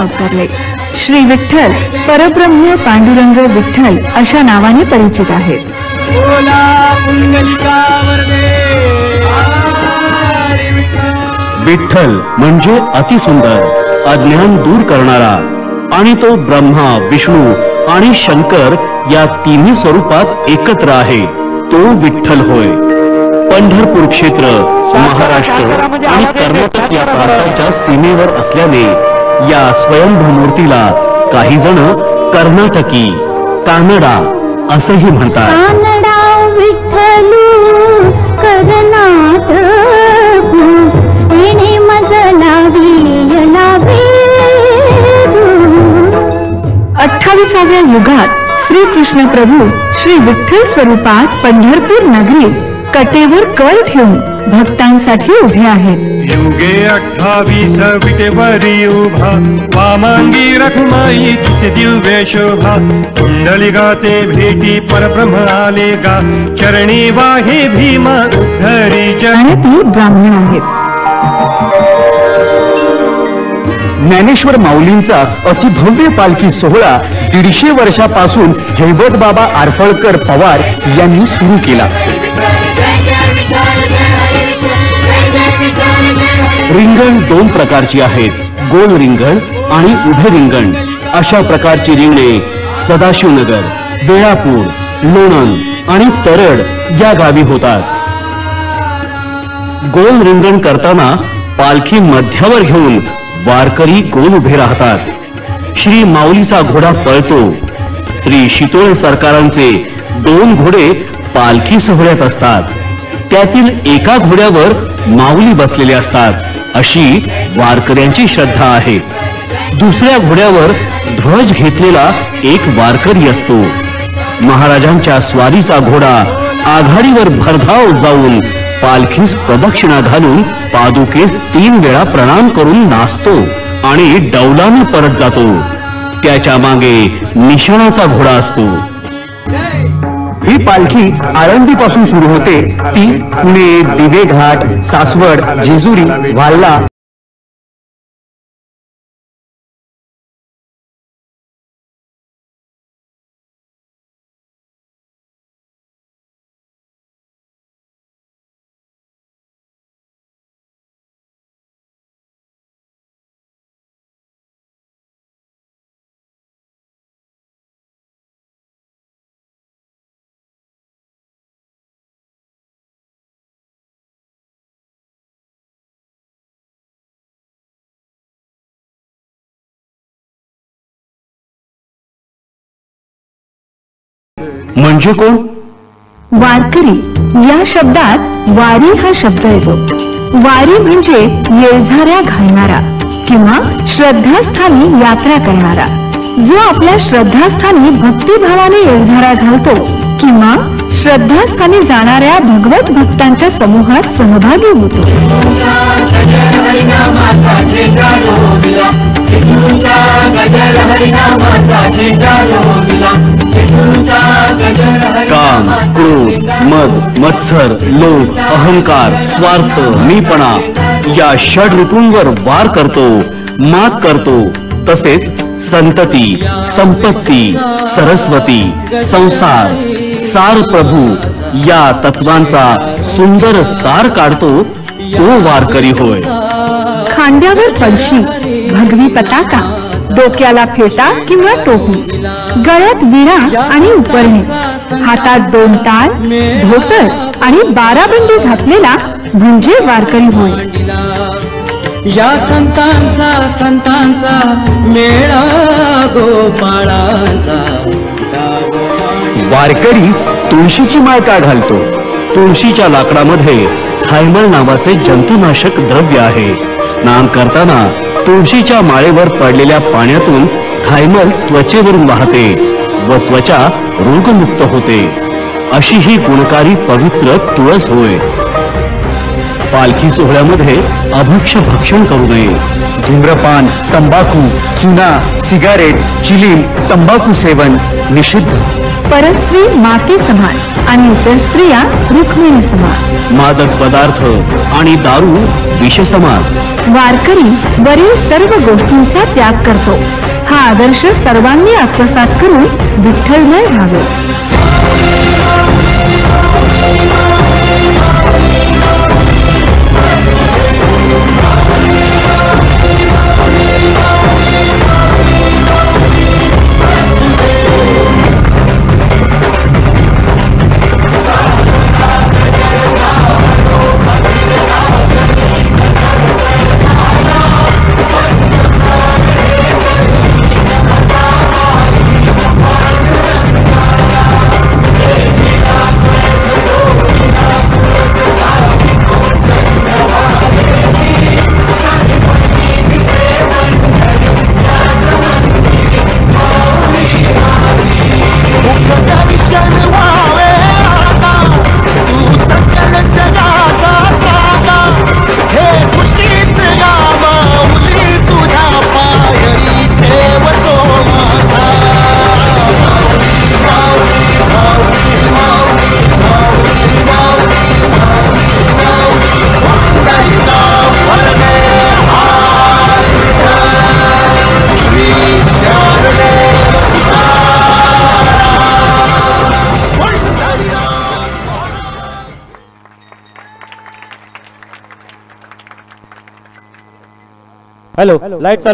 अवतरले. श्री विठ्ठल परब्रह्म पांडुरंग विठ्ठल अशा नावाने परिचित आहेत. विठ्ठल म्हणजे अतिसुंदर, अज्ञान दूर करणारा, आणि तो ब्रह्मा, विष्णू आणि शंकर या तिन्ही स्वरूपात एकत्र आहे, तो विठ्ठल होय. पंढरपूर क्षेत्र महाराष्ट्र आणि कर्नाटक या प्रांताच्या सीमेवर असल्याने या स्वयंभू मूर्तीला काही जण कर्नाटकी, कानडा असेही म्हणतात. विठ्ठलू कर्नाटक 28व्या युगात श्रीकृष्ण प्रभू श्री विठ्ठल स्वरूपात पंढरपूर नगरीत कटेवर कळ ठेवून भक्तांसाठी उभे आहेत. युगे 28 विटेवरी उभा, वामांगी रखुमाई तिचे दिव्य शोभा. कुंडलिकाचे भेटी परब्रह्म आले गा, चरणी वाहे भीमा उद्धरी आणि ती ब्राह्मण आहेत. ज्ञानेश्वर माऊलींचा अतिभव्य पालखी सोहळा 150 वर्षापासून हैबत बाबा आरफळकर पवार यांनी सुरू केला. रिंगण 2 प्रकारची आहेत, गोल रिंगण आणि उभे रिंगण. अशा प्रकारची रिंगणे सदाशिवनगर, बेळापूर, लोणंद आणि तरड या गावी होतात. गोल रिंगण करताना पालखी मध्यावर घेऊन वारकरी गोल उभे राहतात. श्री माऊलीचा घोडा पळतो. श्री शितोळे सरकारांचे 2 घोडे पालखी सोहळ्यात असतात. त्यातील एका घोड्यावर माऊली बसलेले असतात अशी वारकऱ्यांची श्रद्धा आहे. दुसऱ्या घोड्यावर ध्वज घेतलेला एक वारकरी असतो. महाराजांच्या स्वारीचा घोडा आघाडीवर भरधाव जाऊन पालखीस प्रदक्षिणा घालून पादुकेस 3 वेळा प्रणाम करून नाचतो आणि डौलाने परत जातो. त्याच्या मागे निशाणाचा घोडा असतो. ही पालखी आळंदीपासून सुरू होते. ती पुणे, दिवेघाट, सासवड, जेजुरी, वाल्ला म्हणजे कोण? वारकरी या शब्दात वारी हा शब्द येतो. वारी म्हणजे येळझाऱ्या घालणारा किंवा श्रद्धास्थानी यात्रा करणारा. जो आपल्या श्रद्धास्थानी भक्तिभावाने येळझारा घालतो किंवा श्रद्धास्थानी जाणाऱ्या भगवत भक्तांच्या समूहात सहभागी होतो. काम, क्रोध, मद, मत्सर, लोभ, अहंकार, स्वार्थ, मीपणा या षड ऋतूंवर वार करतो, मात करतो. तसेच संतती, संपत्ती, सरस्वती, संसार, सार प्रभू या तत्वांचा सुंदर सार काढतो तो वारकरी होय. खांद्यावर पडशी, भगवी पताका, डोक्याला फेटा किंवा टोपी, गळ्यात विणा आणि उपरणे, हातात 2 टाळ, धोतर आणि 12 बंदी घातलेला म्हणजे वारकरी होय. या संतांचा मेळा गोपाळांचा. वारकरी तुळशीची माळ का घालतो? तुळशीच्या लाकडामध्ये थायमल नावाचे जंतुनाशक द्रव्य आहे. स्नान करताना तुळशीच्या माळेवर पडलेल्या पाण्यातून थायमल त्वचेवरून वाहते व त्वचा रोगमुक्त होते. अशी ही गुणकारी पवित्र तुळस होय. पालखी सोहळ्यामध्ये अभक्ष्य भक्षण करू नये. धूम्रपान, तंबाखू, चुना, सिगारेट, चिलीम, तंबाखू सेवन निषिद्ध. परस्त्री माते समान. आणि इतर स्त्रिया रुक्मिणी समान. मादक पदार्थ आणि दारू विषसमान. वारकरी वरील सर्व गोष्टींचा त्याग करतो. हा आदर्श सर्वांनी आत्मसात करून विठ्ठलमय व्हावे. हॅलो, लाईट चालू.